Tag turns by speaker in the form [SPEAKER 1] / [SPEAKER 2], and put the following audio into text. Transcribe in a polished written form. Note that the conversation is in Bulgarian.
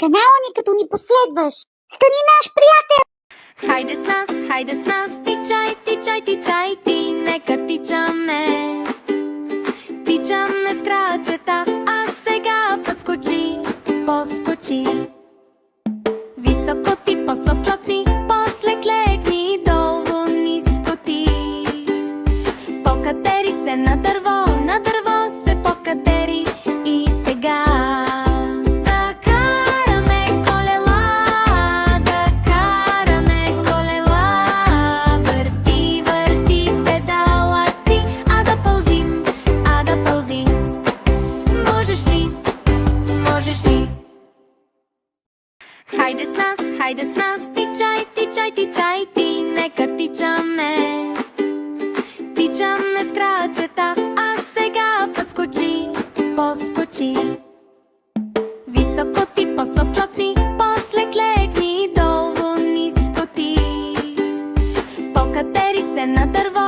[SPEAKER 1] канала ни, като ни последваш. Стани наш приятел!
[SPEAKER 2] Хайде с нас, тичай, тичай, тичай, ти, нека тичаме. Тичаме с крачета, а сега подскочи, поскочи. Високо ти, после плотни, после клекни, долу ниско ти. Покатери се на дърво се покатери и сега. Да караме колела, върти, върти педала ти, а да пълзи, можеш ли? Хайде с нас, тичай, тичай, тичай, ти, нека тичаме. Тичаме с крачета, а сега подскочи, поскочи. Високо ти, после плотни, после клекни, долу ниско ти. Покатери се на дърво